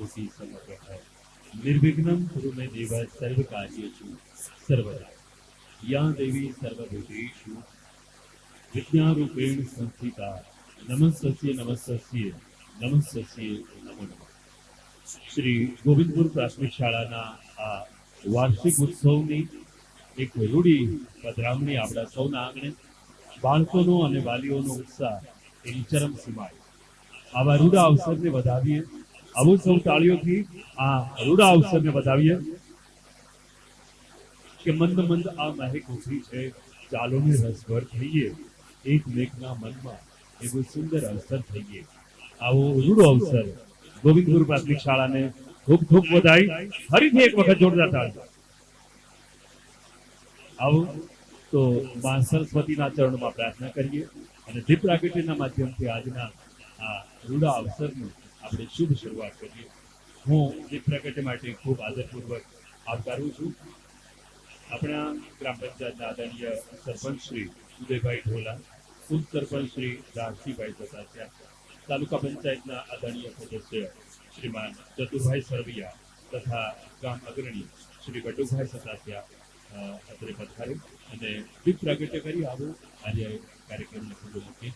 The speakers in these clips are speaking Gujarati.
सर्वभूति समग्रः निर्विघ्नं कुरु मे देव सर्वकार्येषु सर्वदा या देवी सर्वभूतेषु विद्यारूपेण संस्थिता नमस्तस्यै नमस्तस्यै नमस्तस्यै नमो नमः। શ્રી ગોવિંદપુર પ્રાથમિક શાળાના આ વાર્ષિક ઉત્સવની એક રૂડી પધરામણી આપણા સૌના આંગણે બાળકોનો અને વાલીઓનો ઉત્સાહ એની ચરમસીમાએ આવા રૂડા અવસરને વધાવીએ, આવો સૌ તાળીઓથી આ રૂડા અવસરને વધાવીએ કે મંદ મંદ આ મહેક ઉભરી છે, ચાલોને રસભર થઈએ, એકમેકના મનમાં એવો સુંદર અવસર થઈએ। આવો રૂડો અવસર ગોવિંદપુર પ્રાથમિક શાળાને ખૂબ ખૂબ વધાઈ, ફરીથી એક વખત જોરદાર તાળી। આવો તો મા સરસ્વતીના ચરણોમાં પ્રાર્થના કરીએ અને દીપ પ્રાગટ્યના માધ્યમથી આજના આ રૂડા અવસરની આપણે શુભ શરૂઆત કરીએ। હું દીપ પ્રાગટ્ય માટે ખૂબ આદરપૂર્વક આવકારું છું આપણા ગ્રામ પંચાયતના આદરણીય સરપંચ શ્રી ઉદયભાઈ ઢોલા, ઉપસરપંચ શ્રી રામસિંહભાઈ સતાસિયા, તાલુકા પંચાયતના આદરણીય સદસ્ય શ્રીમાન ચતુરભાઈ સરવૈયા તથા ગામ અગ્રણી શ્રી બટુભાઈ સતાસિયા અત્રે પધારે અને દીપ પ્રાગટ્ય કરી આવો આજે કાર્યક્રમને ખુલ્લો મૂકી।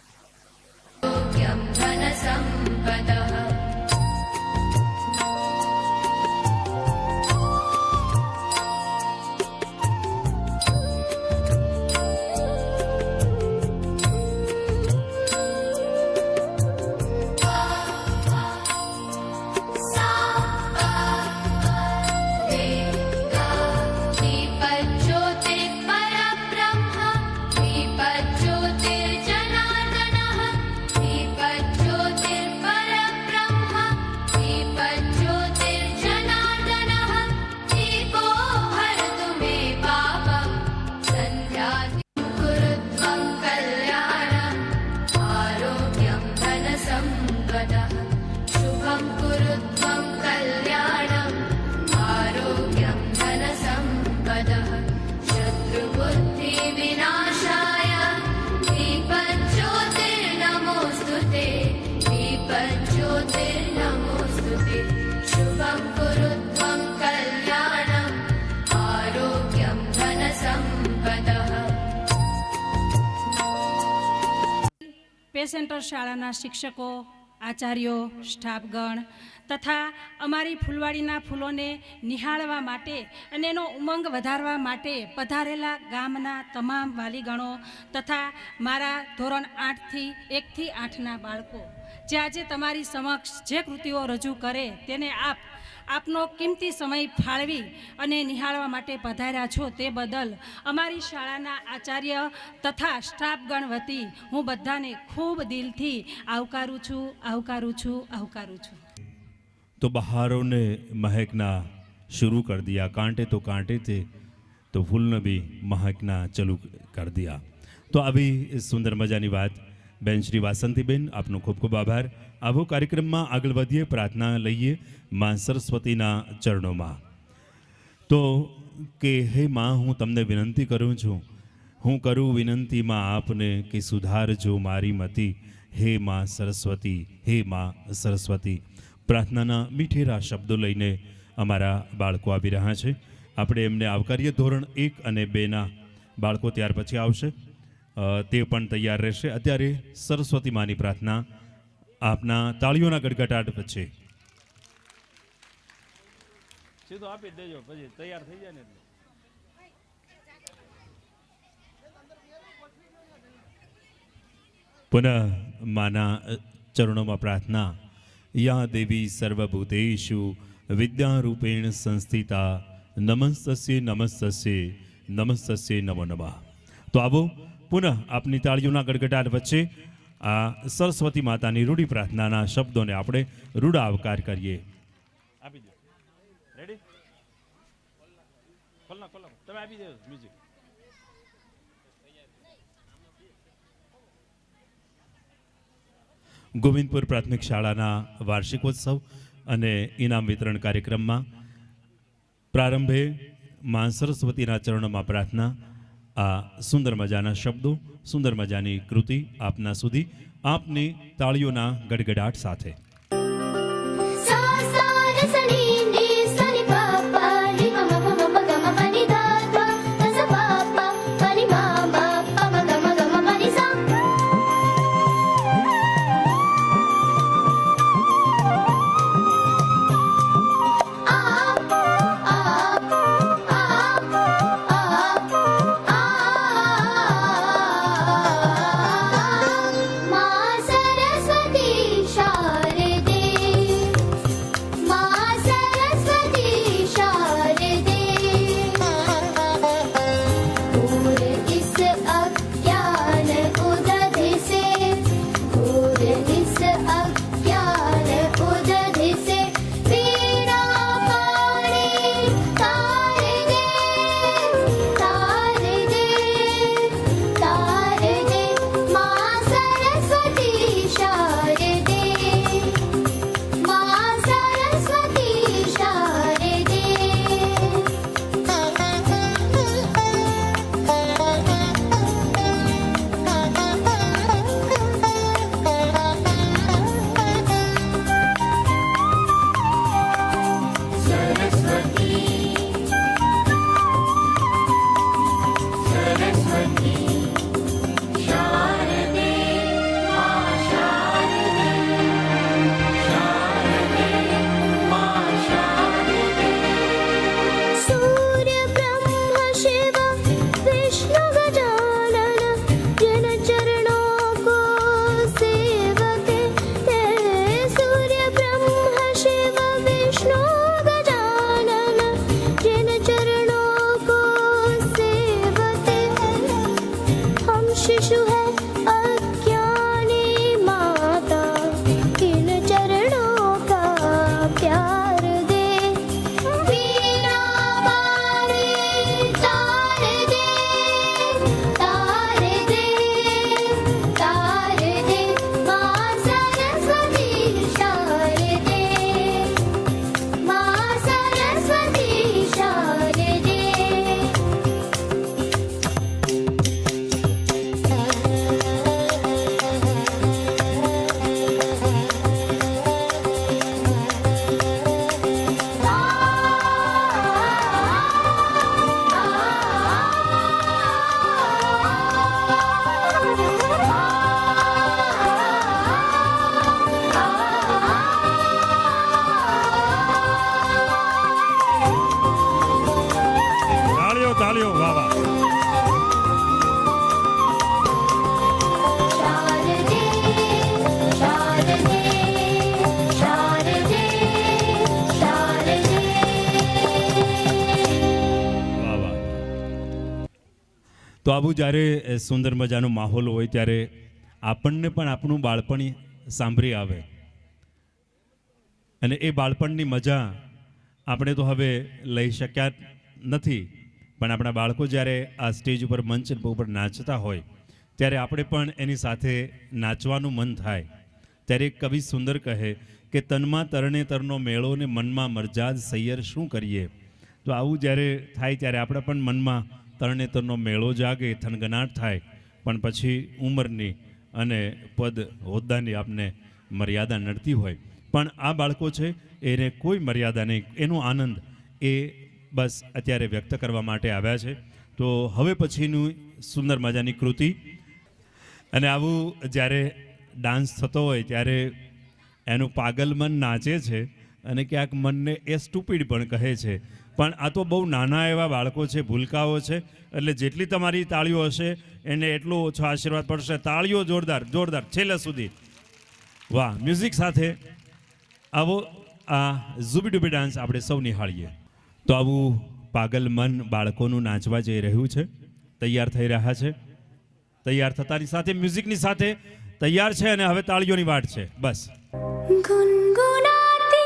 સેન્ટર શાળાના શિક્ષકો, આચાર્યો, સ્ટાફગણ તથા અમારી ફૂલવાડીના ફૂલોને નિહાળવા માટે અને એનો ઉમંગ વધારવા માટે પધારેલા ગામના તમામ વાલીગણો તથા મારા ધોરણ 1થી 8ના બાળકો જે આજે તમારી સમક્ષ જે કૃતિઓ રજૂ કરે તેને આપનો કિંમતી સમય ફાળવી અને નિહાળવા માટે પધાર્યા છો તે બદલ અમારી શાળાના આચાર્ય તથા સ્ટાફગણ વતી હું બધાને ખૂબ દિલથી આવકારું છું। तो बहारों ने महकना शुरू कर दिया, कांटे तो कांटे थे तो फूल ने भी महकना चालू कर दिया। तो अभी इस सुंदर मजानी बात बेन श्री वासंतीबेन आपनो खूब खूब आभार। आवो कार्यक्रम में आगळ वधीए, प्रार्थना लईए मां सरस्वतीना चरणों में। तो के हे मां हूँ तमने विनंती करूँ छूँ, हूँ करूँ विनंती मां आपने कि सुधारजो मारी मती, हे मां सरस्वती, हे मां सरस्वती। प्रार्थनाना मीठेरा शब्दों लईने अमारा बाळको आवी रह्या छे। आपणे एमने आवकारीए। धोरण 1 અને 2ના बाळको त्यार पछी आवशे, ते पण तैयार रहेशे। अत्यारे सरस्वती मानी प्रार्थना आपना ताळीओना गड़गड़ाट वच्चे सीधो आपी देजो, પછી તૈયાર થઈ જાય ને એટલે पुनः माना चरणों में प्रार्थना। या देवी सर्वभूतेषु विद्यारूपेण संस्थिता नमस्तस्यै नमस्तस्यै नमस्तस्यै नमो नमः। तो आवो पुनः अपनी ताळीओना गड़गड़ाट वच्चे आ सरस्वती मातानी रूढ़ी प्रार्थनाना शब्दों ने आपणे रूढ़ा आवकार करिए। આપી દો। રેડી? ખોલના તમે આપી દો મ્યુઝિક। गोविंदपुर प्राथमिक शाळाना वार्षिकोत्सव અને इनाम वितरण कार्यक्रम में प्रारंभे मां सरस्वतीना चरणों प्रार्थना। आ सुंदर मजाना शब्दों, सुंदर मजानी कृति आपना सुधी आपनी ताळीओना गड़गड़ाट साथे। शारदे शारदे शारदे વાહ વાહ. તો આવું જ્યારે સુંદર મજાનો માહોલ હોય ત્યારે આપણને પણ આપણું બાળપણ સાંભળી આવે અને એ બાળપણની મજા આપણે તો હવે લઈ શક્યા નથી, પણ આપણા બાળકો જ્યારે આ સ્ટેજ ઉપર મંચ ઉપર નાચતા હોય ત્યારે આપણે પણ એની સાથે નાચવાનું મન થાય. ત્યારે એક કવિ સુંદર કહે કે તનમાં તરણે તરનો મેળો ને મનમાં મરજાદ સૈયર શું કરીએ. તો આવું જ્યારે થાય ત્યારે આપણે પણ મનમાં તરણેતરનો મેળો જાગે, થનગનાટ થાય, પણ પછી ઉંમરની અને પદ હોદ્દાની આપને મર્યાદા નડતી હોય. પણ આ બાળકો છે એને કોઈ મર્યાદા નહીં, એનો આનંદ એ બસ અત્યારે વ્યક્ત કરવા માટે આવ્યા છે. તો હવે પછીનું સુંદર મજાની કૃતિ. અને આવું જ્યારે ડાન્સ થતો હોય ત્યારે એનું પાગલ મન નાચે છે અને ક્યાંક મનને એ સ્ટુપિડ પણ કહે છે. પણ આ તો બહુ નાના એવા બાળકો છે, ભૂલકાઓ છે, એટલે જેટલી તમારી તાળીઓ હશે એને એટલો ઓછો આશીર્વાદ પડશે. તાળીઓ જોરદાર જોરદાર છેલ્લે સુધી. વાહ. મ્યુઝિક સાથે આવો આ ઝૂબીડુબી ડાન્સ આપણે સૌ નિહાળીએ. તો આવું પાગલ મન બાળકોનું નાચવા જઈ રહ્યું છે, તૈયાર થઈ રહ્યા છે. તૈયાર થતાની સાથે મ્યુઝિકની સાથે તૈયાર છે અને હવે તાળીઓની વાટ છે. બસ. गुनगुनाती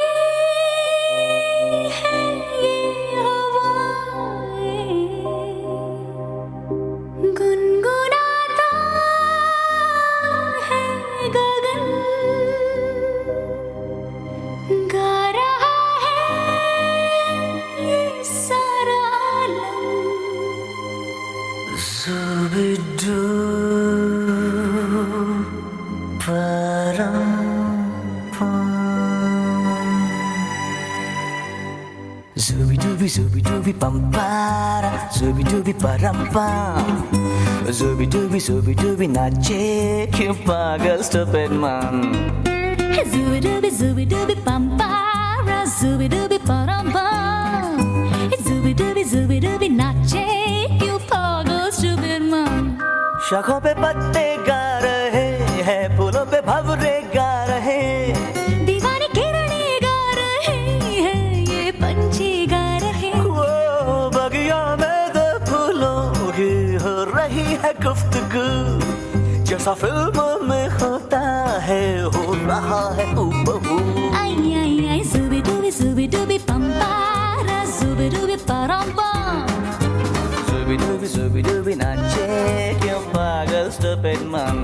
है ये हवाएं, गुनगुनाता है गगन, गा रहा है ये सारा आलम. Zubidu Zubi-dubi, zubi-dubi, pampara, zubi-dubi, param-pam. Zubi-dubi, zubi-dubi, nache, क्यों पागल stupid man. Zubi-dubi, zubi-dubi, pampara, zubi-dubi, param-pam. Zubi-dubi, zubi-dubi, nache, क्यों पागल stupid man. शाखों पे पत्ते गा रहे हैं, फूलों पे भंवरे गा रहे, दीवानी किरणें गा रहे हैं, ये पंछी गा रहे. वो बगिया में दो फूलों की हो रही है गुफ्तगू, जैसा फिल्मों में होता है हो रहा है हूबहू. आई आई आई zubi-dubi, zubi-dubi, pampara, zubi-dubi, param-pam. Zubi-dubi, zubi-dubi, nache, क्यों पागल stupid man.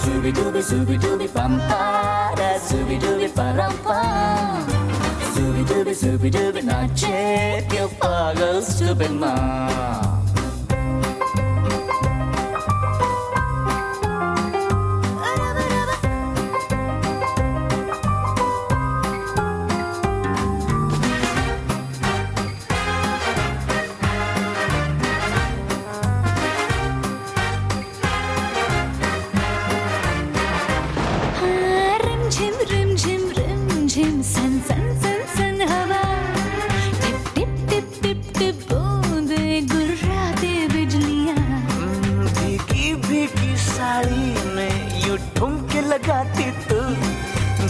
Zubi-dubi, zubi-dubi, pampara, zubi-dubi, param-pam. Zubi-dubi, zubi-dubi, nache, क्यों पागल stupid man. लगाती तू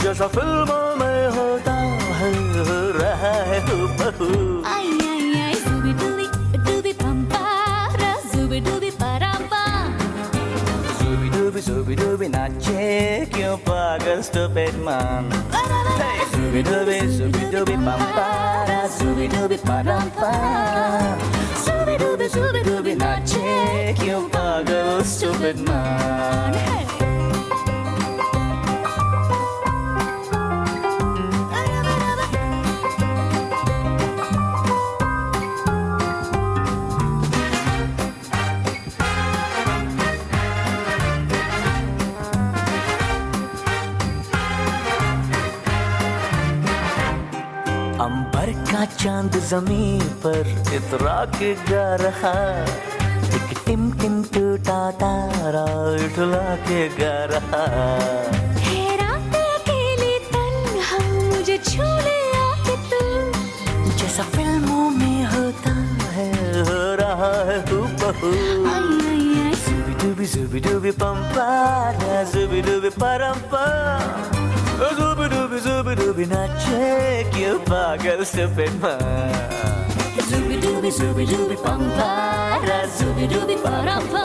जैसा फिल्मों में होता है हो रहा है हूबहू. आई आई आई zubi-dubi, dubi pampara, zubi-dubi, param-pam. Zubi-dubi, zubi-dubi, nache, क्यों पागल stupid man. Hey, zubi-dubi, zubi-dubi, pampara, zubi-dubi, param-pam. Zubi-dubi, zubi-dubi, nache, क्यों पागल stupid man. Hey. अंबर का चांद जमीन पर इतरा के गा रहा, एक टिम टिम टूटा तारा उठला के गा रहा. है रात अकेली तन्हा मुझे छू ले आके तू, जैसा फिल्मों में होता है हो रहा है हूबहू. Zubi-dubi, zubi-dubi, pampara, zubi-dubi, param-pam. डूबी नाचे क्यों पागल Superman Zooby dooby pampara Zooby dooby parampa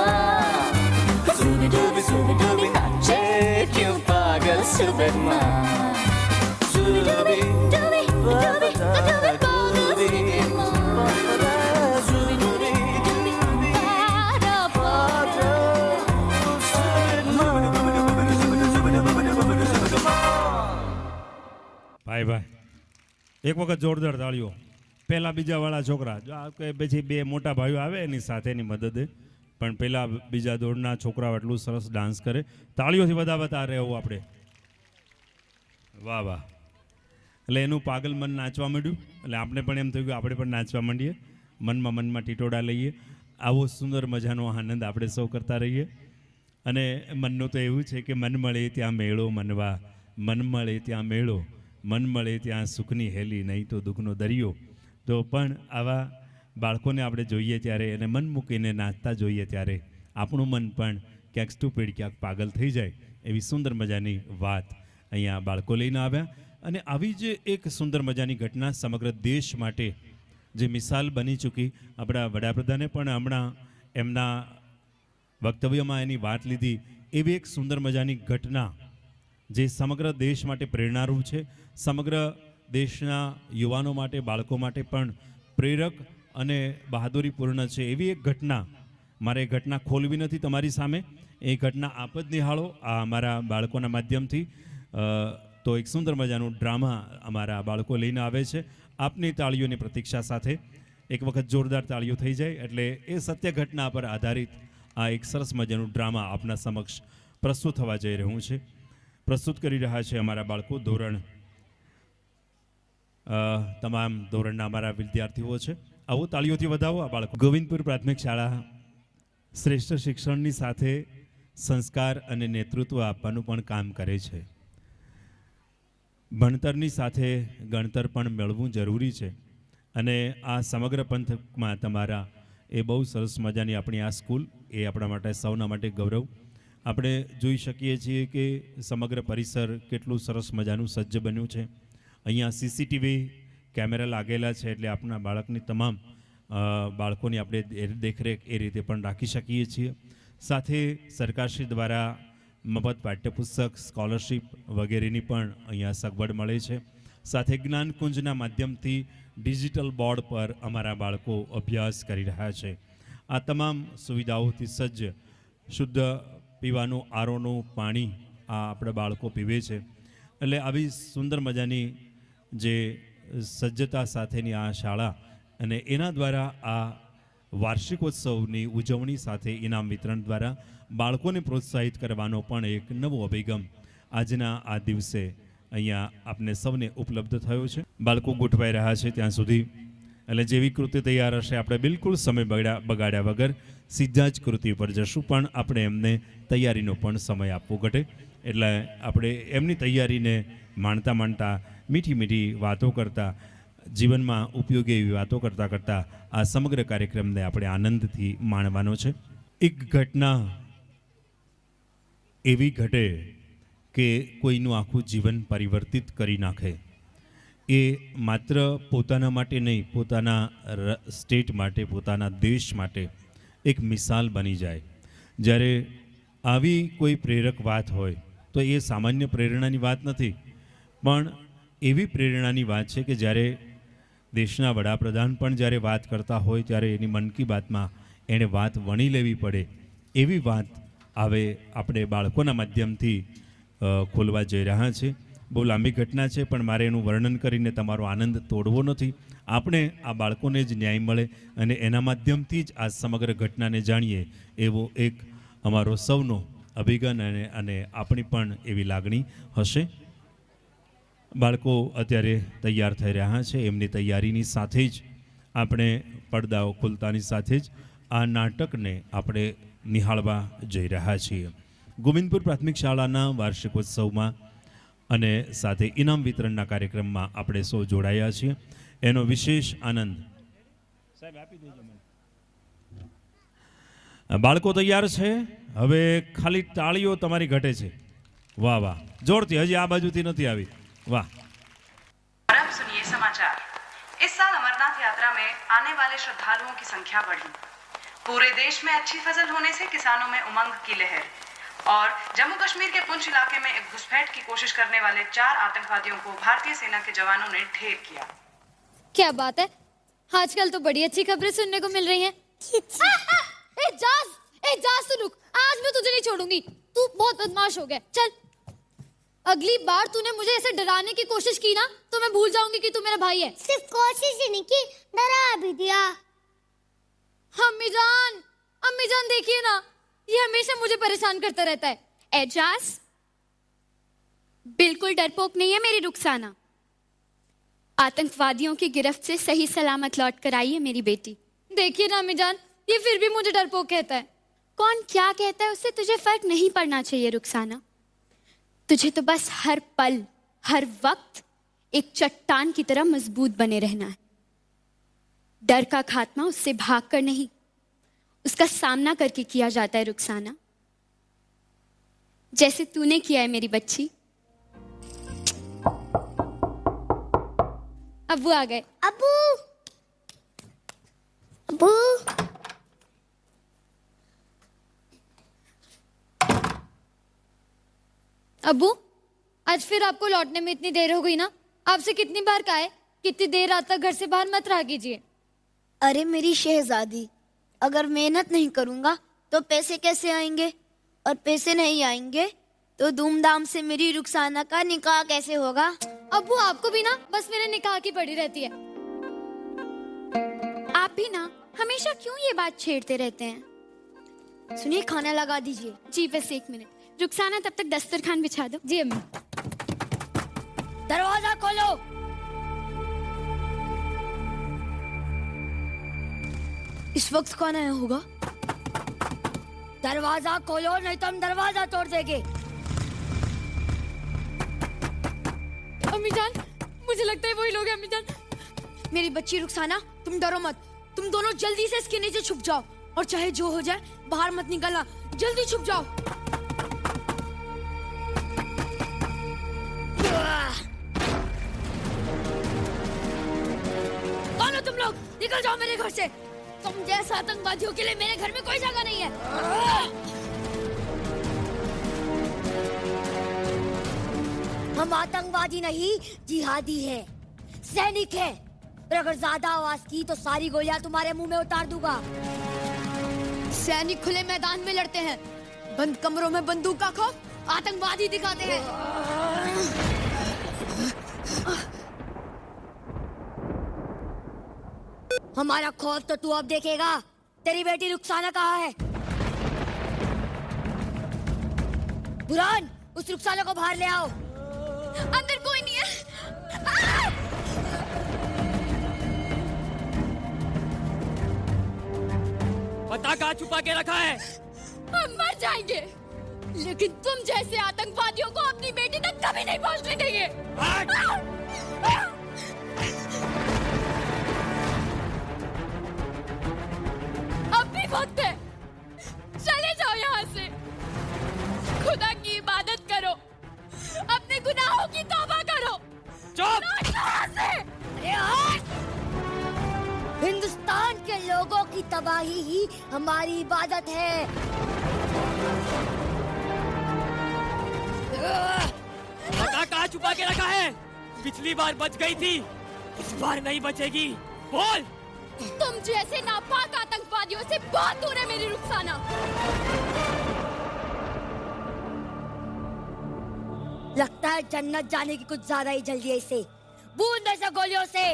Zooby dooby nache kyun pagal Superman Zooby dooby dooby dooby dooby ભાઈ ભાઈ એક વખત જોરદાર તાળીઓ પહેલા બીજાવાળા છોકરા જો આ કે પછી બે મોટા ભાઈઓ આવે એની સાથેની મદદે પણ પહેલા બીજા દોડના છોકરાઓ એટલું સરસ ડાન્સ કરે તાળીઓથી વધાવતા રહેવું આપણે વાહ વાહ એટલે એનું પાગલ મન નાચવા માંડ્યું એટલે આપણે પણ એમ થયું કે આપણે પણ નાચવા માંડીએ મનમાં ટીટોડા લઈએ આવો સુંદર મજાનો આનંદ આપણે સૌ કરતા રહીએ અને મનનું તો એવું છે કે મન મળે ત્યાં મેળો મનવા મન મળે ત્યાં મેળો મન મળે ત્યાં સુખની હેલી નહીં તો દુઃખનો દરિયો તો પણ આવા બાળકોને આપણે જોઈએ ત્યારે એને મન મૂકીને નાચતા જોઈએ ત્યારે આપણું મન પણ ક્યાંક સ્ટુપિડ ક્યાંક પાગલ થઈ જાય એવી સુંદર મજાની વાત અહીંયા બાળકો લઈને આવ્યા અને આવી જ એક સુંદર મજાની ઘટના સમગ્ર દેશ માટે જે મિસાલ બની ચૂકી આપણા વડાપ્રધાને પણ હમણાં એમના વક્તવ્યમાં એની વાત લીધી એવી એક સુંદર મજાની ઘટના જે સમગ્ર દેશ માટે પ્રેરણારૂપ છે સમગ્ર દેશના યુવાનો માટે બાળકો માટે પણ પ્રેરક અને બહાદુરીપૂર્ણ છે એવી એક ઘટના મારે એ ઘટના ખોલવી નથી તમારી સામે એ ઘટના આપ જ નિહાળો આ અમારા બાળકોના માધ્યમથી તો એક સુંદર મજાનું ડ્રામા અમારા બાળકો લઈને આવે છે આપની તાળીઓની પ્રતીક્ષા સાથે એક વખત જોરદાર તાળીઓ થઈ જાય એટલે એ સત્ય ઘટના પર આધારિત આ એક સરસ મજાનું ડ્રામા આપના સમક્ષ પ્રસ્તુત થવા જઈ રહ્યું છે પ્રસ્તુત કરી રહ્યા છે અમારા બાળકો ધોરણ તમામ ધોરણના અમારા વિદ્યાર્થીઓ છે આવો તાળીઓથી વધાવો આ બાળકો ગોવિંદપુર પ્રાથમિક શાળા શ્રેષ્ઠ શિક્ષણની સાથે સંસ્કાર અને નેતૃત્વ આપવાનું પણ કામ કરે છે ભણતરની સાથે ગણતર પણ મેળવવું જરૂરી છે અને આ સમગ્ર પંથકમાં તમારા એ બહુ સરસ મજાની આપણી આ સ્કૂલ એ આપણા માટે સૌના માટે ગૌરવ આપણે જોઈ શકીએ છીએ કે સમગ્ર પરિસર કેટલું સરસ મજાનું સજ્જ બન્યું છે અહીંયા સીસીટીવી કેમેરા લાગેલા છે એટલે આપણા બાળકની તમામ બાળકોની આપણે દેખરેખ એ રીતે પણ રાખી શકીએ છીએ સાથે સરકારશ્રી દ્વારા મફત પાઠ્યપુસ્તક સ્કોલરશીપ વગેરેની પણ અહીંયા સગવડ મળે છે સાથે જ્ઞાનકુંજના માધ્યમથી ડિજિટલ બોર્ડ પર અમારા બાળકો અભ્યાસ કરી રહ્યા છે આ તમામ સુવિધાઓથી સજ્જ શુદ્ધ પીવાનું આરોનું પાણી આ આપણે બાળકો પીવે છે એટલે આવી સુંદર મજાની જે સજ્જતા સાથેની આ શાળા અને એના દ્વારા આ વાર્ષિકોત્સવની ઉજવણી સાથે ઇનામ વિતરણ દ્વારા બાળકોને પ્રોત્સાહિત કરવાનો પણ એક નવો અભિગમ આજના આ દિવસે અહીંયા આપને સૌને ઉપલબ્ધ થયો છે બાળકો ગોઠવાઈ રહ્યા છે ત્યાં સુધી એટલે જેવી કૃતિ તૈયાર હશે આપણે બિલકુલ સમય બગાડ્યા વગર સીધા જ કૃતિ પર જશું પણ આપણે એમને તૈયારીનો પણ સમય આપવો ઘટે એટલે આપણે એમની તૈયારીને માણતા મીઠી વાતો કરતા જીવનમાં ઉપયોગી એવી વાતો કરતાં આ સમગ્ર કાર્યક્રમને આપણે આનંદથી માણવાનો છે એક ઘટના એવી ઘટે કે કોઈનું આખું જીવન પરિવર્તિત કરી નાખે એ માત્ર પોતાના માટે નહીં પોતાના સ્ટેટ માટે પોતાના દેશ માટે એક મિસાલ બની જાય જ્યારે આવી કોઈ પ્રેરક વાત હોય તો એ સામાન્ય પ્રેરણાની વાત નથી પણ એવી પ્રેરણાની વાત છે કે જ્યારે દેશના વડાપ્રધાન પણ જ્યારે વાત કરતા હોય ત્યારે એની મન કી બાતમાં એણે વાત વણી લેવી પડે એવી વાત હવે આપણે બાળકોના માધ્યમથી ખોલવા જઈ રહ્યા છે બહુ લાંબી ઘટના છે પણ મારે એનું વર્ણન કરીને તમારો આનંદ તોડવો નથી આપણે આ બાળકોને જ ન્યાય મળે અને એના માધ્યમથી જ આ સમગ્ર ઘટનાને જાણીએ એવો એક અમારો સૌનો અભિગમ અને આપણી પણ એવી લાગણી હશે બાળકો અત્યારે તૈયાર થઈ રહ્યા છે એમની તૈયારીની સાથે જ આપણે પડદાઓ ખુલતાની સાથે જ આ નાટકને આપણે નિહાળવા જઈ રહ્યા છીએ ગોવિંદપુર પ્રાથમિક શાળાના વાર્ષિકોત્સવમાં અને સાથે ઇનામ વિતરણના કાર્યક્રમમાં આપણે સૌ જોડાયા છીએ એનો વિશેષ આનંદ સાહેબ આપી દેજો મને બાળકો તૈયાર છે હવે ખાલી તાળીઓ તમારી ઘટે છે વાહ વાહ જોરથી હજી આ બાજુથી નથી આવી વાહ यात्रा में आने वाले श्रद्धालुओं की संख्या बढ़ी। पूरे देश में अच्छी फसल होने से किसानों में उमंग की लहर। और जम्मू कश्मीर के पुंछ इलाके में एक घुसपैठ की कोशिश करने वाले 4 आतंकवादियों को भारतीय सेना के जवानों ने ढेर किया। क्या बात है, आजकल तो बड़ी अच्छी खबरें सुनने को मिल रही हैं। एजाज तू रुक, आज मैं तुझे नहीं छोड़ूंगी। तू बहुत बदमाश हो गया। चल, अगली बार तूने मुझे ऐसे डराने की कोशिश की ना तो मैं भूल जाऊंगी कि तू मेरा भाई है। सिर्फ कोशिश ही नहीं की, डरा भी दिया। अम्मी जान देखिए ना, ये हमेशा मुझे परेशान करता रहता है। एजाज बिल्कुल डरपोक नहीं है मेरी रुखसाना। आतंकवादियों की गिरफ्त से सही सलामत लौट कर आई है मेरी बेटी। देखिए ना अम्मी जान, ये फिर भी मुझे डरपोक कहता है। कौन क्या कहता है उससे तुझे फर्क नहीं पड़ना चाहिए रुखसाना। तुझे तो बस हर पल हर वक्त एक चट्टान की तरह मजबूत बने रहना है। डर का खात्मा उससे भागकर नहीं, उसका सामना करके किया जाता है रुखसाना, जैसे तूने किया है मेरी बच्ची। अब्बू आ गए। अबू अबू अब्बू, आज फिर आपको लौटने में इतनी देर हो गई ना। आपसे कितनी बार कहा है कितनी देर रात तक घर से बाहर मत रहा कीजिए। अरे मेरी शहजादी, अगर मेहनत नहीं करूंगा तो पैसे कैसे आएंगे, और पैसे नहीं आएंगे तो धूमधाम से मेरी रुखसाना का निकाह कैसे होगा। अब्बू, आपको भी ना बस मेरे निकाह की पड़ी रहती है। आप भी ना हमेशा क्यों ये बात छेड़ते रहते हैं। सुनिए, खाना लगा दीजिए। जी बस 1 मिनट। रुखसाना तब तक दस्तरखान बिछा दो। जी अम्मी। दरवाजा खोलो। इस वक्त कौन आया होगा? दरवाजा खोलो नहीं तो हम दरवाजा तोड़ देंगे। अम्मी जान, मुझे लगता है वही लोग हैं। अम्मी जान, मेरी बच्ची रुखसाना, तुम डरो मत। तुम दोनों जल्दी से इसके नीचे छुप जाओ, और चाहे जो हो जाए बाहर मत निकलना। जल्दी छुप जाओ। कौन हो तुम लोग? निकल जाओ मेरे घर से। तुम जैसे आतंकवादियों के लिए मेरे घर में कोई जगह नहीं है। हम आतंकवादी नहीं, जिहादी है, सैनिक है। और अगर ज्यादा आवाज की तो सारी गोलियां तुम्हारे मुंह में उतार दूंगा। सैनिक खुले मैदान में लड़ते हैं, बंद कमरों में बंदूक का खौफ आतंकवादी दिखाते हैं। हमारा खौफ तो तू अब देखेगा। तेरी बेटी रुखसाना कहाँ है? बुरान, उस रुखसाना को बाहर ले आओ। अंदर कोई नहीं है। पता कहाँ छुपा के रखा है? हम मर जाएंगे, लेकिन तुम जैसे आतंकवादियों को अपनी बेटी तक कभी नहीं पहुंचने देंगे। अब भी वक्त है, चले जाओ यहाँ से। खुदा की इबादत करो, अपने गुनाहों की तौबा करो। चुप! लौट यहाँ से। अरे हट! हिंदुस्तान के लोगों की तबाही ही हमारी इबादत है। पता कहाँ छुपा के रखा है? पिछली बार बच गई थी, इस बार नहीं बचेगी। बोल! तुम जैसे नापाक आतंकवादियों से बहुत दूर है मेरी रुखसाना। लगता है जन्नत जाने की कुछ ज्यादा ही जल्दी है इसे। बूंद ऐसे गोलियों से।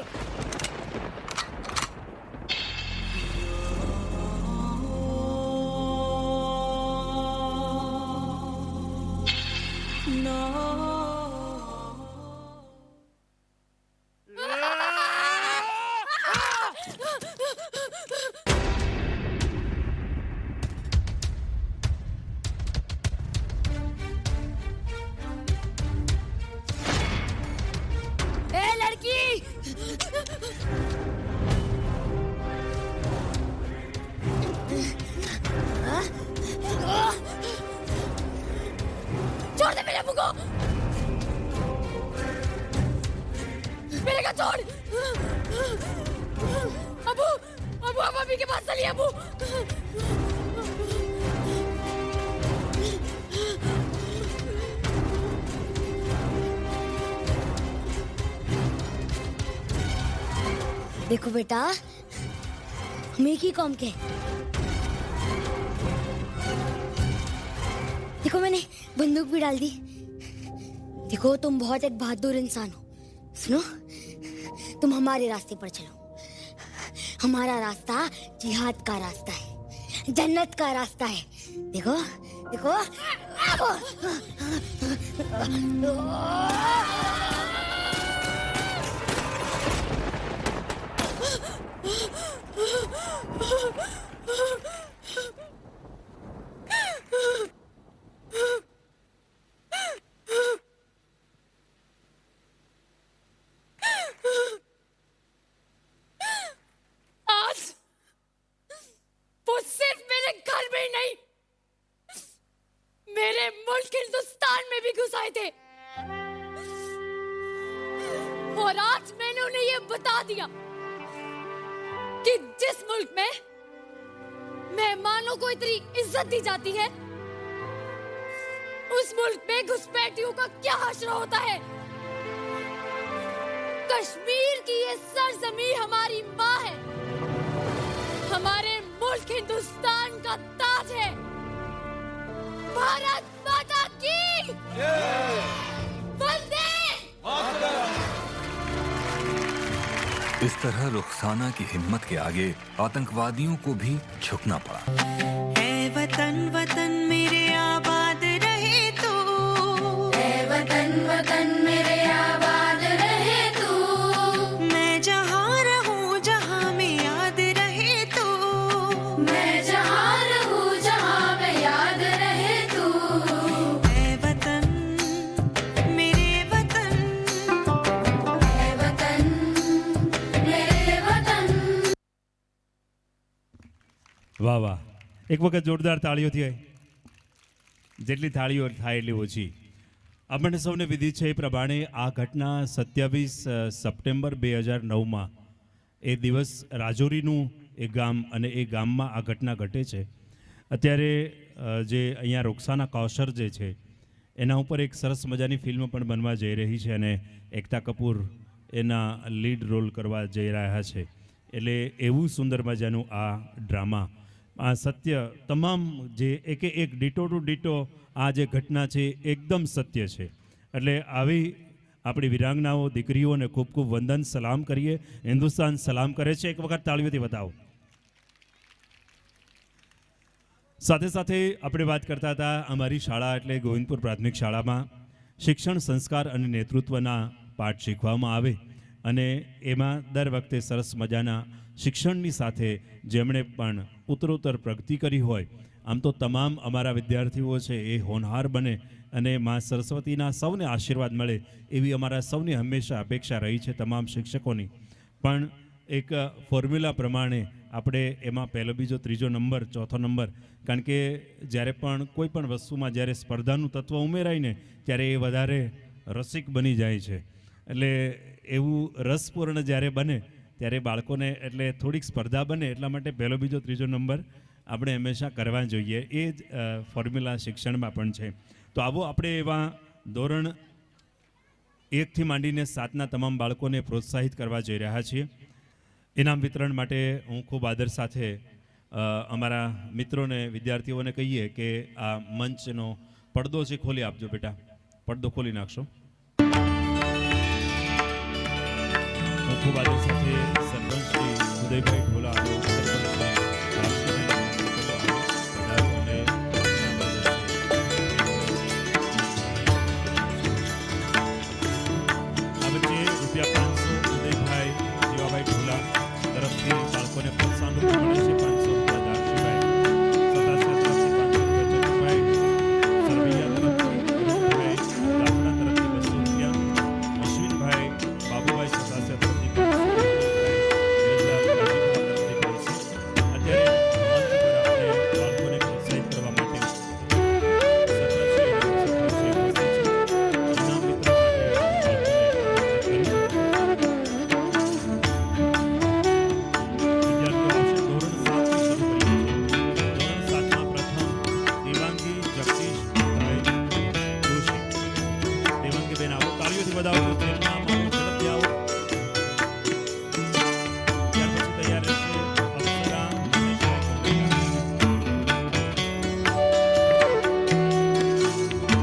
छोड़ दे मेरे मुंह को। मेरे का छोड़। अबू अबू आप अभी के पास चलिए अबू। देखो बेटा, हम एक ही कौम के। देखो मैंने बंदूक भी डाल दी। देखो तुम बहुत एक बहादुर इंसान हो। सुनो, तुम हमारे रास्ते पर चलो। हमारा रास्ता जिहाद का रास्ता है, जन्नत का रास्ता है। देखो देखो। आज वो सिर्फ मेरे घर में ही नहीं, मेरे मुल्क हिंदुस्तान में भी घुस आए थे। और आज मैंने उन्हें ये बता दिया कि जिस मुल्क में मेहमानों को इतनी इज्जत दी जाती है, उस मुल्क में घुसपैठियों का क्या हश्र होता है। कश्मीर की ये सरजमी हमारी माँ है, हमारे मुल्क हिंदुस्तान का ताज है। भारत माता की वंदे। इस तरह रुखसाना की हिम्मत के आगे आतंकवादियों को भी झुकना पड़ा। ऐ वतन वतन मेरे आबाद रहे तू, ऐ वतन वतन मेरे आबाद रहे तू। मैं जहाँ रहूँ जहाँ में याद रहे तू, मैं जहाँ रहूँ जहाँ में याद रहे तू। ऐ वतन मेरे वतन, ऐ वतन मेरे वतन। વાહ વાહ, એક વખત જોરદાર તાળીઓ થાય, જેટલી થાળીઓ થાય એટલી ઓછી. આપણને સૌને વિધિ છે એ પ્રમાણે આ ઘટના 27 સપ્ટેમ્બર 2009માં એ દિવસ રાજૌરીનું એ ગામ, અને એ ગામમાં આ ઘટના ઘટે છે. અત્યારે જે અહીંયા રૂખસાના કૌશર જે છે એના ઉપર એક સરસ મજાની ફિલ્મ પણ બનવા જઈ રહી છે, અને એકતા કપૂર એના લીડ રોલ કરવા જઈ રહ્યા છે. એટલે એવું સુંદર મજાનું આ ડ્રામા, આ સત્ય તમામ જે એકે એક ડીટો ટુ ડીટો આ જે ઘટના છે એકદમ સત્ય છે. એટલે આવી આપણી વિરાંગનાઓ દીકરીઓને ખૂબ ખૂબ વંદન સલામ કરીએ. હિન્દુસ્તાન સલામ કરે છે. એક વખત તાળીઓથી બતાવો. સાથે સાથે આપણે વાત કરતા હતા અમારી શાળા એટલે ગોવિંદપુર પ્રાથમિક શાળામાં શિક્ષણ, સંસ્કાર અને નેતૃત્વના પાઠ શીખવામાં આવે, અને એમાં દર વખતે સરસ મજાના શિક્ષણની સાથે જેમણે પણ ઉત્તરોત્તર પ્રગતિ કરી હોય, આમ તો તમામ અમારા વિદ્યાર્થીઓ છે એ હોનહાર બને અને મા સરસ્વતીના સૌને આશીર્વાદ મળે એવી અમારા સૌની હંમેશા અપેક્ષા રહી છે, તમામ શિક્ષકોની. પણ એક ફોર્મ્યુલા પ્રમાણે આપણે એમાં પહેલો, બીજો, ત્રીજો નંબર, ચોથો નંબર, કારણ કે જ્યારે પણ કોઈ પણ વસ્તુમાં જ્યારે સ્પર્ધાનું તત્વ ઉમેરાય ને ત્યારે એ વધારે રસિક બની જાય છે. એટલે એવું રસપૂર્ણ જ્યારે બને ત્યારે બાળકોને એટલે થોડીક સ્પર્ધા બને, એટલા માટે પહેલો, બીજો, ત્રીજો નંબર આપણે હંમેશા કરવા જોઈએ. એ જ ફોર્મ્યુલા શિક્ષણમાં પણ છે. તો આવો આપણે એવા ધોરણ 1થી માંડીને 7ના તમામ બાળકોને પ્રોત્સાહિત કરવા જઈ રહ્યા છીએ. ઇનામ વિતરણ માટે હું ખૂબ આદર સાથે અમારા મિત્રોને, વિદ્યાર્થીઓને કહીએ કે આ મંચનો પડદો છે ખોલી આપજો બેટા, પડદો ખોલી નાખશો. હું ખૂબ આદર સાથે સરપંચ શ્રી ઉદયભાઈ ઢોલા, વધાવો તો ટ્રેનમાં માણો ઝડપથી આવો. ત્યાર પછી તૈયાર રહેશે અપ્સરા અને શ્રેય કોંડલિયા.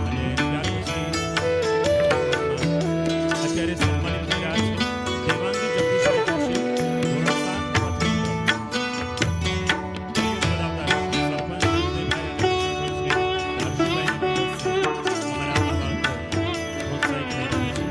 અને ત્યાર પછી અત્યારે સન્માનિત થઈ રહ્યા છે દેવાંગી જગદીશભાઈ જોશી, ધોરણ 7 પ્રથમ ક્રમ. વધાવતા સરપંચ ઉદયભાઈ અને શ્રી હર્ષભાઈની મદદથી અમારા આ બાળકો પ્રોત્સાહિત થઈ રહ્યા છે.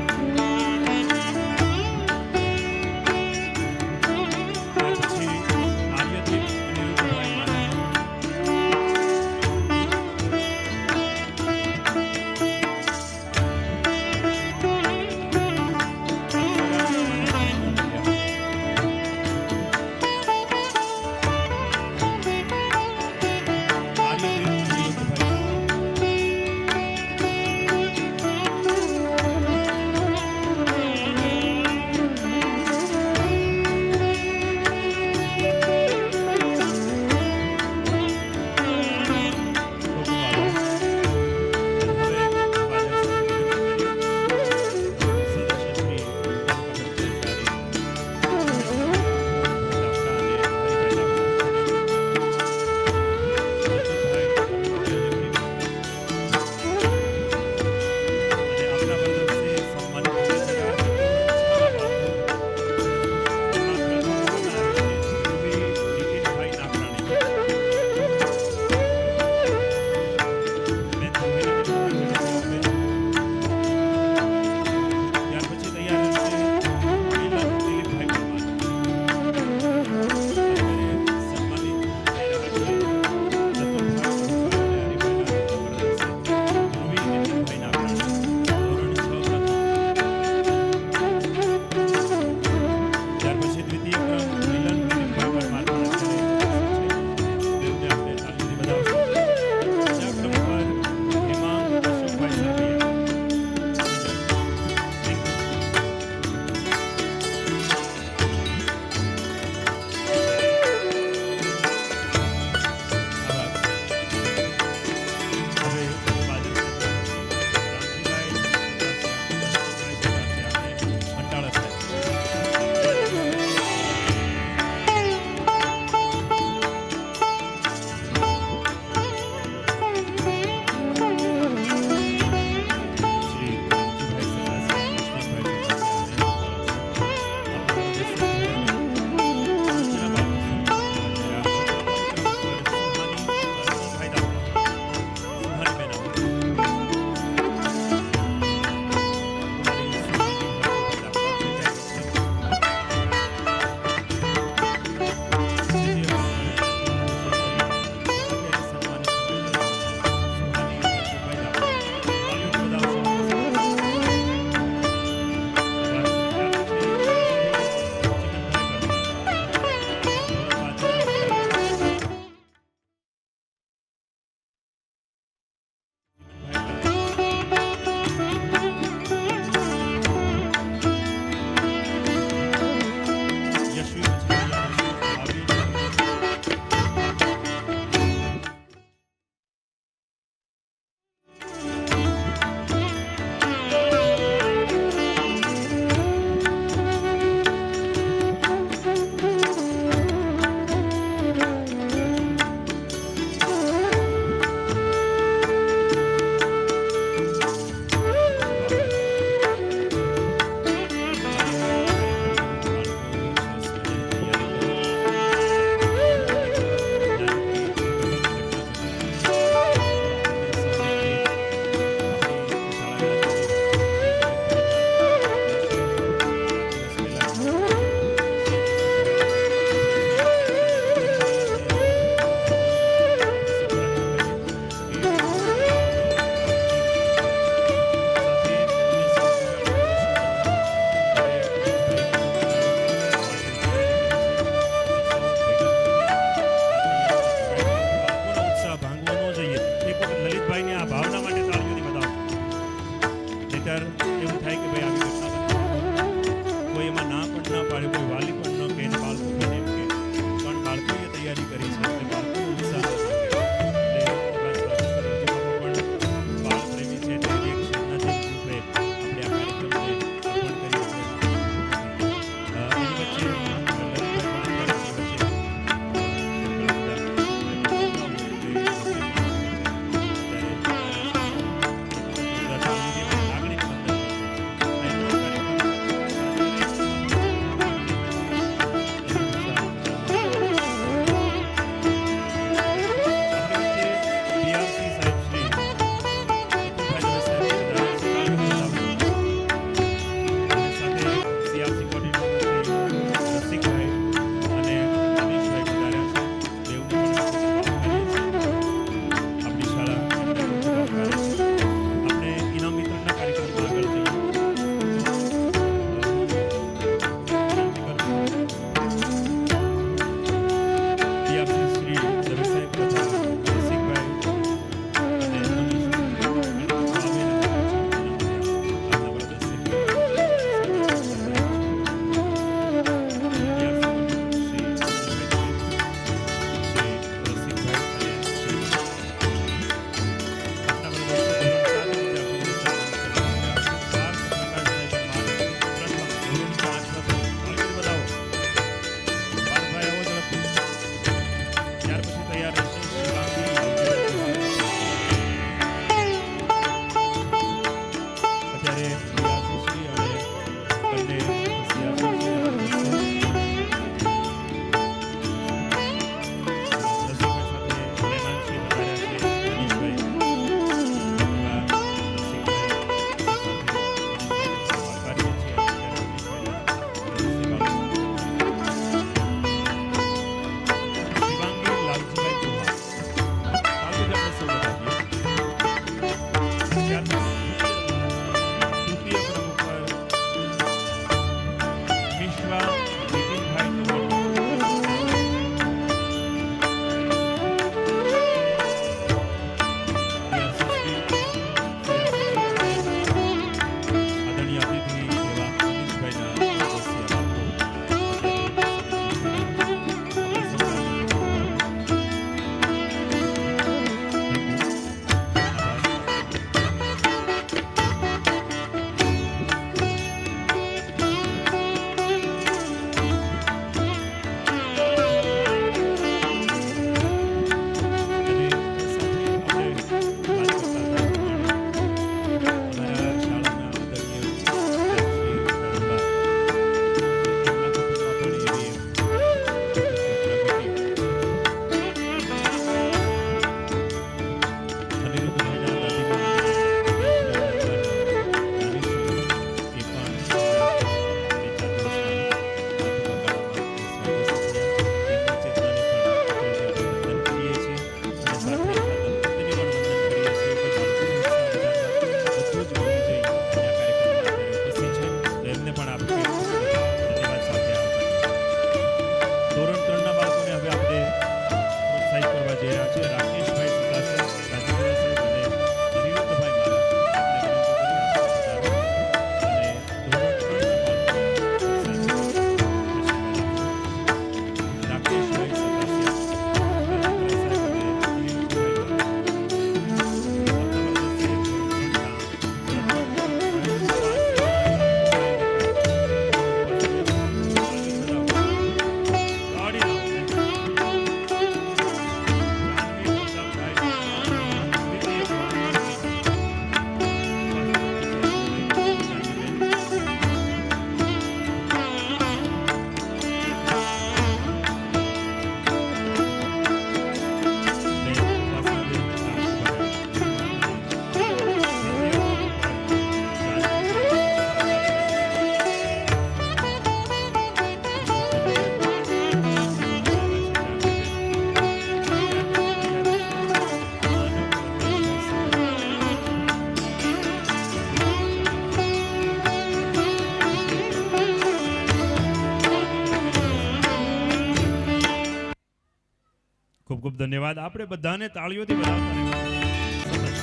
ખૂબ ધન્યવાદ. આપણે બધાને તાળીઓથી વધાવતા રહેવાનું. સરસ.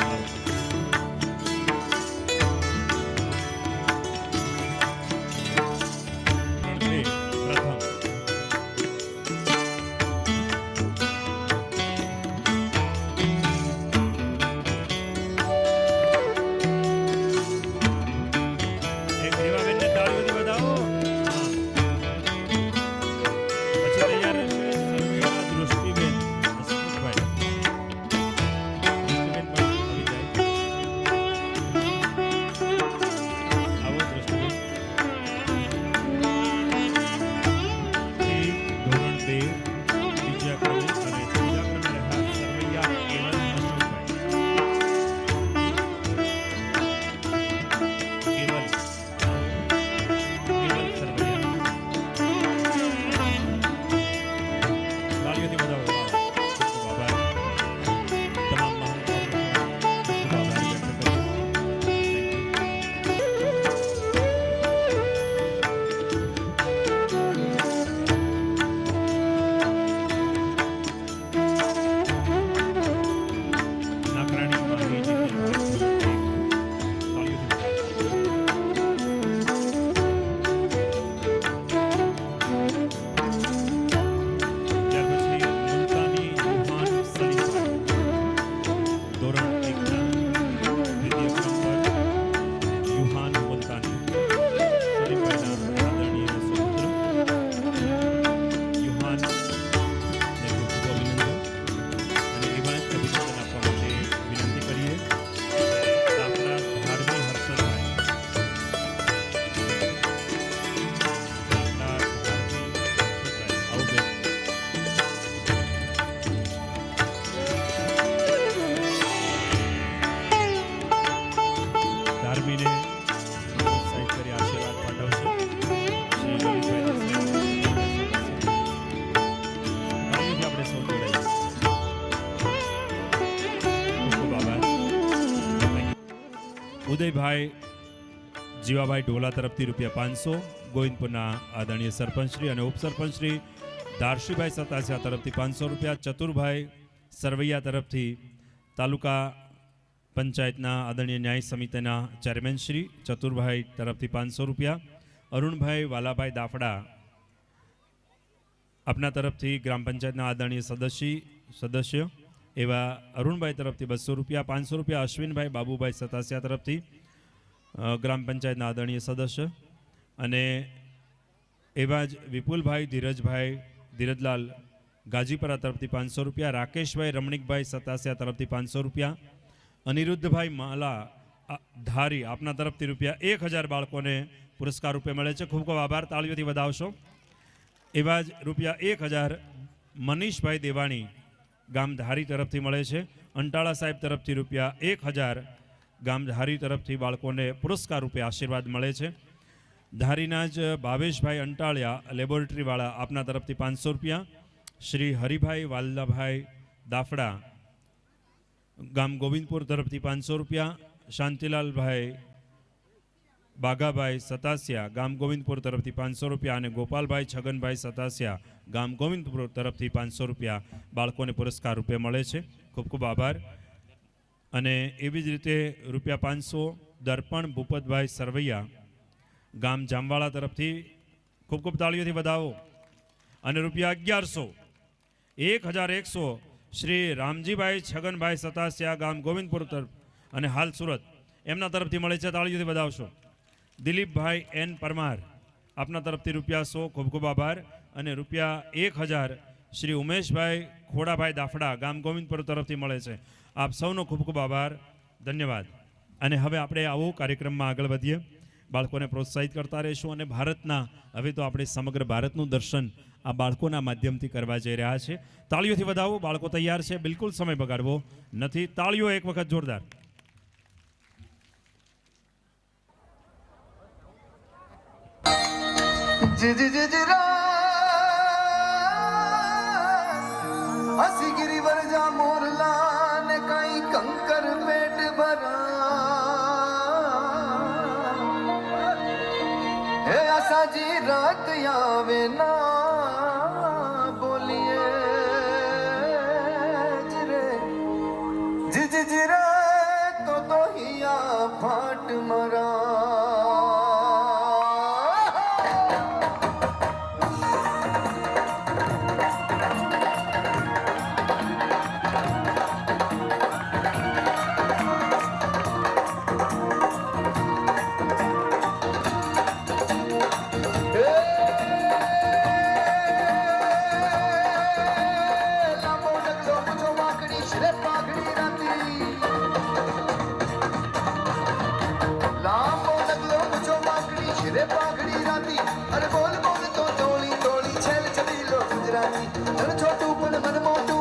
આવો. પ્રથમ એક દેવાબેનને તાળીઓથી વધાવો. પછી તૈયાર રહેશે સરવૈયા દૃષ્ટિબેન હસમુખભાઈ. દૃષ્ટિબેન પણ આવી જાય. આવો દૃષ્ટિબેન. ધોરણ 2 બીજા ક્રમે અને ત્રીજા ક્રમે રહ્યા સરવૈયા કેવલ અશોકભાઈ. કેવલ સરવૈયા. તાળીઓથી વધાવો. ખૂબ આભાર. તમામ મહાનુભાવોનો ખૂબ આભાર વ્યક્ત કરીએ. નાકરાણી માહી જગ્યા. તાળીઓથી ત્યાર પછી મુલતાની યુહાન સલીમભાઈ. ધોરણ 1 દ્વિતીય ક્રમ પર યુહાન મુલતાની સલીમભાઈના આદરણીય સુપુત્ર યુહાન ને ખૂબ ખૂબ અભિનંદન. અને એવા જ અભિનંદન આપવા માટે વિનંતી કરીએ દાખલા ધારવી હર્ષદભાઈ. દાખલા ધારવી હર્ષદભાઈ. આવો બેન. ધાર્મીને પ્રોત્સાહિત કરી આશીર્વાદ પાઠવશે શ્રી લલિતભાઈ દેસાઈ. તાળીઓથી આપણે સૌ જોડાઈએ. ખૂબ ખૂબ આભાર. ઉદયભાઈ જીવાભાઈ ઢોલા તરફથી ₹500, ગોવિંદપુરના આદરણીય સરપંચશ્રી અને ઉપસરપંચશ્રી દાર્શીભાઈ સતાસિયા તરફથી ₹500, ચતુરભાઈ સરવૈયા તરફથી તાલુકા પંચાયતના આદરણીય ન્યાય સમિતિના ચેરમેન શ્રી ચતુરભાઈ તરફથી ₹500, અરુણભાઈ વાલાભાઈ દાફડા આપના તરફથી ગ્રામ પંચાયતના આદરણીય સદસ્ય એવા અરુણભાઈ તરફથી ₹200, ₹500 અશ્વિનભાઈ બાબુભાઈ સતાસિયા તરફથી ગ્રામ પંચાયતના આદરણીય સદસ્ય અને એવા જ વિપુલભાઈ ધીરજલાલ ગાજીપરા તરફથી ₹500, રાકેશભાઈ રમણીકભાઈ સતાસિયા તરફથી ₹500, અનિરુદ્ધભાઈ માલા ધારી આપના તરફથી ₹1000 બાળકોને પુરસ્કાર રૂપે મળે છે. ખૂબ ખૂબ આભાર. તાળીઓથી વધાવશો. એવા જ ₹1000 મનીષભાઈ દેવાણી ગામ ધારી તરફથી મળે છે. અંટાળા સાહેબ તરફથી ₹1000 ગામ ધારી તરફથી બાળકોને પુરસ્કાર રૂપે આશીર્વાદ મળે છે. ધારીના જ ભાવેશભાઈ અંટાળિયા લેબોરેટરીવાળા આપના તરફથી ₹500, શ્રી હરિભાઈ વાલ્લાભાઈ દાફડા ગામ ગોવિંદપુર તરફથી ₹500, શાંતિલાલભાઈ બાગાભાઈ સતાસિયા ગામ ગોવિંદપુર તરફથી ₹500 અને ગોપાલભાઈ છગનભાઈ સતાસિયા ગામ ગોવિંદપુર તરફથી ₹500 બાળકોને પુરસ્કાર રૂપે મળે છે. ખૂબ ખૂબ આભાર. અને એવી જ રીતે ₹500 દર્પણ ભૂપતભાઈ સરવૈયા ગામ જામવાળા તરફથી ખૂબ ખૂબ તાળીઓથી વધાવો. અને ₹1100 1100 શ્રી રામજીભાઈ છગનભાઈ સતાસિયા ગામ ગોવિંદપુર તરફ અને હાલ સુરત એમના તરફથી મળે છે. તાળીઓથી વધાવશો. દિલીપભાઈ એન પરમાર આપના તરફથી ₹100. ખૂબ ખૂબ આભાર. અને ₹1000 શ્રી ઉમેશભાઈ ખોડાભાઈ દાફડા ગામ ગોવિંદપુર તરફથી મળે છે. આપ સૌનો ખૂબ ખૂબ આભાર. ધન્યવાદ. અને હવે આપણે આવો કાર્યક્રમમાં આગળ વધીએ. બાળકોને પ્રોત્સાહિત કરતા રહીશું અને ભારતના હવે તો આપણે સમગ્ર ભારતનું દર્શન આ બાળકોના માધ્યમથી કરવા જઈ રહ્યા છે. તાળીઓથી વધાવો. બાળકો તૈયાર છે. બિલકુલ સમય બગાડવો નથી. તાળીઓ એક વખત જોરદાર. हसी गिरिवर जा मोरला ने कई कंकर पेट भरा हे आसा जी रात आवे ना बोलिए अरे बोल बोल तो तोली तोली छेल छबीलो गुजराती तन छोटू पण मन मोटू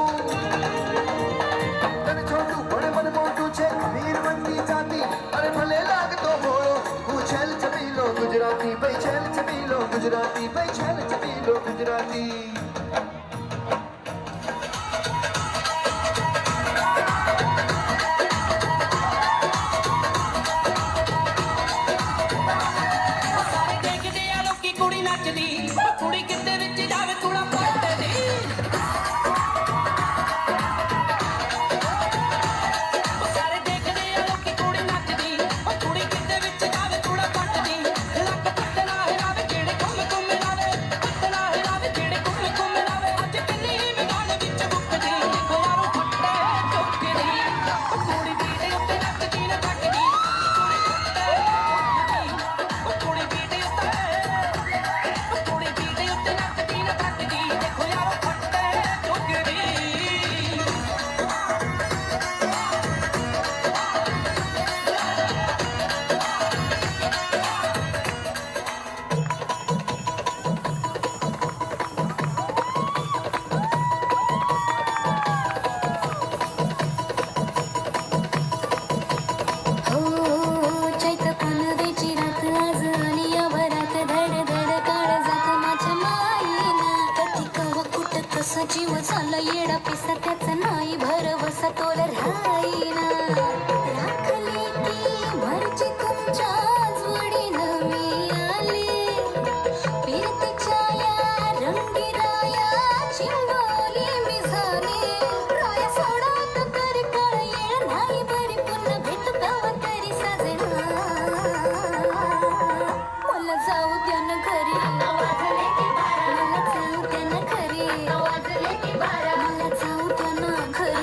तन छोटू पण मन मोटू छे वीर बनती जाती अरे भले लाग तो मोड़ो હું છેલ છબીલો ગુજરાતી ભાઈ છેલ છબીલો ગુજરાતી ભાઈ છેલ છબીલો ગુજરાતી ਸਾਰੇ ਦੇਖਦੇ ਆ ਲੋਕੀ ਕੁੜੀ ਨੱਚਦੀ ਕੁੜੀ ਕਿਤੇ ਵਿੱਚ ਜਾਵੇ